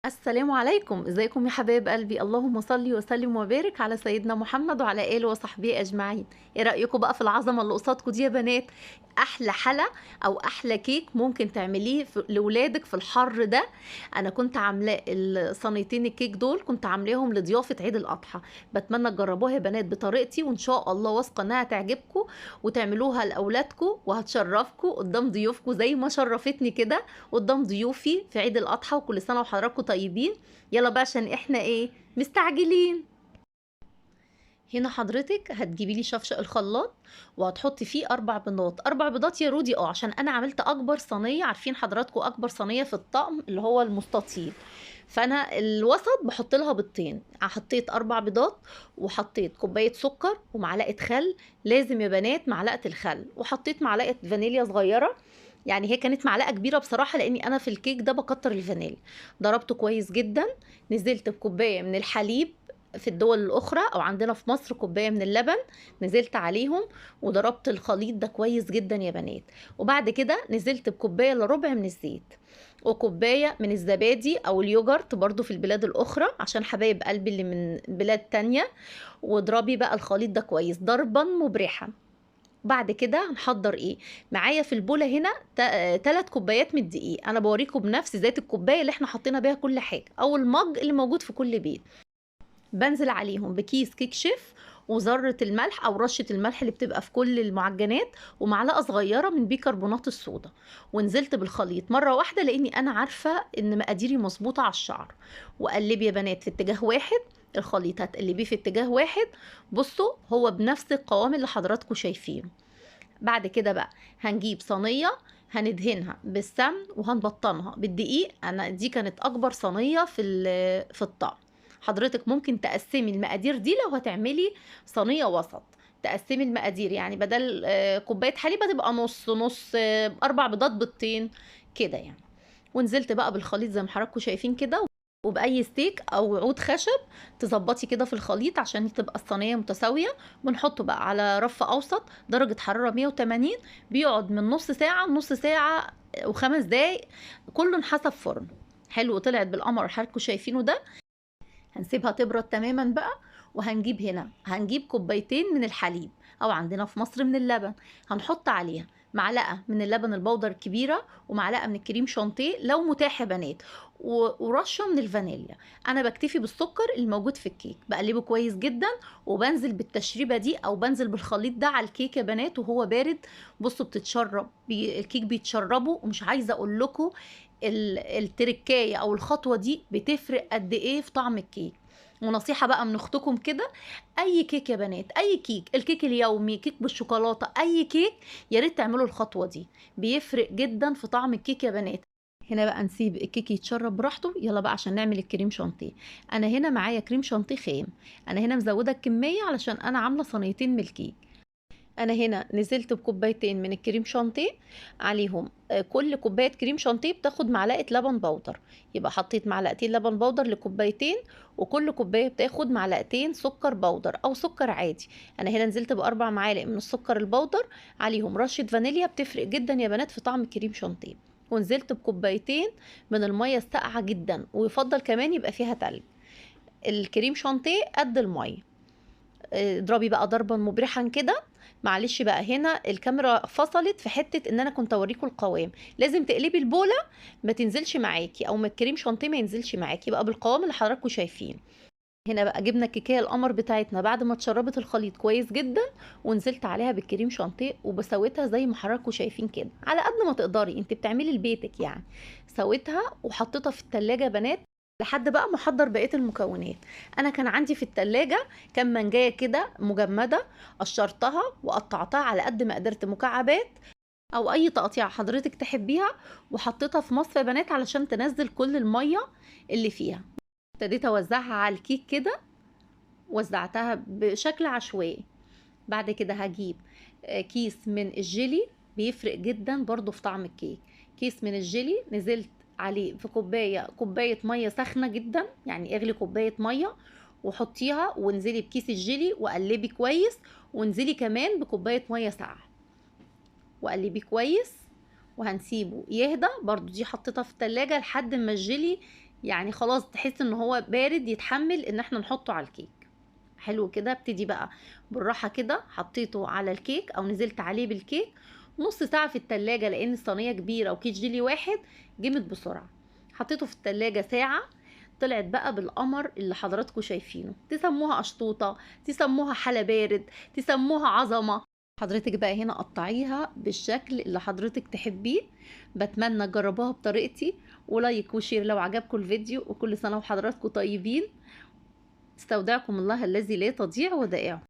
السلام عليكم، ازيكم يا حبايب قلبي؟ اللهم صل وسلم وبارك على سيدنا محمد وعلى اله وصحبه اجمعين. ايه رايكم بقى في العظمه اللي قصادكم دي يا بنات؟ احلى حلا او احلى كيك ممكن تعمليه لاولادك في الحر ده. انا كنت عاملاه الصينيتين الكيك دول، كنت عاملاهم لضيافه عيد الاضحى. بتمنى تجربوها يا بنات بطريقتي، وان شاء الله واثقه انها تعجبكم وتعملوها لاولادكم وهتشرفكم قدام ضيوفكم زي ما شرفتني كده قدام ضيوفي في عيد الاضحى. وكل سنه وحضراتكم طيبين. يلا بقى عشان احنا مستعجلين. هنا حضرتك هتجيبي لي شفشق الخلاط وهتحطي فيه 4 بيضات. 4 بيضات يا رودي، عشان انا عملت اكبر صينيه. عارفين حضراتكم اكبر صينيه في الطقم اللي هو المستطيل، فانا الوسط بحط لها بيضتين. حطيت 4 بيضات وحطيت كوبايه سكر ومعلقه خل. لازم يا بنات معلقه الخل، وحطيت معلقه فانيليا صغيره. يعني هي كانت معلقه كبيره بصراحه، لاني انا في الكيك ده بكتر الفانيليا. ضربته كويس جدا. نزلت بكوبايه من الحليب. في الدول الاخرى او عندنا في مصر كوبايه من اللبن. نزلت عليهم وضربت الخليط ده كويس جدا يا بنات. وبعد كده نزلت بكوبايه الا ربع من الزيت، وكوبايه من الزبادي او اليوجرت برضو في البلاد الاخرى عشان حبايب قلبي اللي من بلاد تانية. واضربي بقى الخليط ده كويس ضربا مبرحا. بعد كده هنحضر معايا في البوله هنا 3 كوبايات من الدقيق. انا بوريكم بنفس ذات الكوبايه اللي احنا حطينا بيها كل حاجه، او المج اللي موجود في كل بيت. بنزل عليهم بكيس كيك شيف وذرة الملح أو رشة الملح اللي بتبقى في كل المعجنات، ومعلقة صغيرة من بيكربونات الصودا. ونزلت بالخليط مرة واحدة لأني أنا عارفة إن مقاديري مظبوطة على الشعر. وقلبي يا بنات في اتجاه واحد. الخليط هتقلبيه في اتجاه واحد. بصوا هو بنفس القوام اللي حضراتكم شايفينه. بعد كده بقى هنجيب صينية، هندهنها بالسمن وهنبطنها بالدقيق. انا دي كانت اكبر صينية في الطقم. حضرتك ممكن تقسمي المقادير دي لو هتعملي صينية وسط. تقسمي المقادير، يعني بدل كوباية حليب تبقى نص نص، 4 بيضات بيضتين كده يعني. ونزلت بقى بالخليط زي ما حضراتكم شايفين كده. وبأي ستيك أو عود خشب تظبطي كده في الخليط عشان تبقى الصينية متساوية. بنحطه بقى على رف أوسط درجة حرارة 180. بيقعد من نص ساعة نص ساعة و5 دقايق، كله حسب فرن. حلو، طلعت بالقمر اللي حضراتكم شايفينه ده. هنسيبها تبرد تماما بقى. وهنجيب هنا هنجيب كوبايتين من الحليب، او عندنا في مصر من اللبن. هنحط عليها معلقه من اللبن البودر الكبيره، ومعلقه من الكريم شانتيه لو متاح يا بنات، ورشه من الفانيليا. انا بكتفي بالسكر الموجود في الكيك. بقلبه كويس جدا وبنزل بالتشريبه دي او بنزل بالخليط ده على الكيك يا بنات وهو بارد. بصوا بتتشرب الكيك بيتشربوا. ومش عايزه اقول لكم التركايه او الخطوه دي بتفرق قد ايه في طعم الكيك. ونصيحه بقى من اختكم كده: اي كيك يا بنات، اي كيك، الكيك اليومي، كيك بالشوكولاته، اي كيك، يا ريت تعملوا الخطوه دي. بيفرق جدا في طعم الكيك يا بنات. هنا بقى نسيب الكيك يتشرب براحته. يلا بقى عشان نعمل الكريم شانتيه. انا هنا معايا كريم شانتيه خام. انا هنا مزوده الكميه علشان انا عامله صينيتين من الكيك. انا هنا نزلت بكوبايتين من الكريم شانتيه عليهم. كل كوبايه كريم شانتيه بتاخد معلقه لبن بودر. يبقى حطيت معلقتين لبن بودر لكوبايتين. وكل كوبايه بتاخد معلقتين سكر بودر او سكر عادي. انا هنا نزلت ب4 معالق من السكر البودر، عليهم رشه فانيليا بتفرق جدا يا بنات في طعم الكريم شانتيه. ونزلت بكوبايتين من الميه الساقعه جدا، ويفضل كمان يبقى فيها تلج. الكريم شانتيه قد الميه. اضربي بقى ضربا مبرحا كده. معلش بقى هنا الكاميرا فصلت في حته ان انا كنت اوريكم القوام. لازم تقلبي البوله ما تنزلش معاكي، او ما الكريم شانتيه ما ينزلش معاكي، بقى بالقوام اللي حضراتكم شايفين. هنا بقى جبنا الكيكه القمر بتاعتنا بعد ما اتشربت الخليط كويس جدا. ونزلت عليها بالكريم شانتيه وبسويتها زي ما حضراتكم شايفين كده على قد ما تقدري، انت بتعملي لبيتك يعني. سويتها وحطيتها في التلاجة يا بنات لحد بقى ما احضر بقيه المكونات. انا كان عندي في التلاجة كام منجايه كده مجمده. قشرتها وقطعتها على قد ما قدرت مكعبات، او اي تقطيع حضرتك تحبيها. وحطيتها في مصفى يا بنات علشان تنزل كل الميه اللي فيها. ابتديت اوزعها على الكيك كده. وزعتها بشكل عشوائي. بعد كده هجيب كيس من الجيلي. بيفرق جدا برضو في طعم الكيك. كيس من الجيلي نزلت عليه في كوباية مية سخنة جدا، يعني اغلي كوباية مية وحطيها وانزلي بكيس الجيلي وقلبي كويس. وانزلي كمان بكوباية مية ساقعة وقلبي كويس. وهنسيبه يهدى برضو. دي حطيتها في التلاجة لحد ما الجيلي يعني خلاص تحس ان هو بارد يتحمل ان احنا نحطه على الكيك. حلو كده. ابتدي بقى بالراحة كده، حطيته على الكيك او نزلت عليه بالكيك نص ساعة في التلاجة، لان الصينية كبيرة وكيس جيلي واحد جمد بسرعة. حطيته في التلاجة ساعة، طلعت بقى بالقمر اللي حضراتكم شايفينه. تسموها قشطوطة، تسموها حلا بارد، تسموها عظمة. حضرتك بقى هنا قطعيها بالشكل اللي حضرتك تحبيه. بتمنى تجربوها بطريقتي، ولايك وشير لو عجبكم الفيديو، وكل سنة وحضراتكم طيبين. استودعكم الله الذي لا تضيع ودائعه.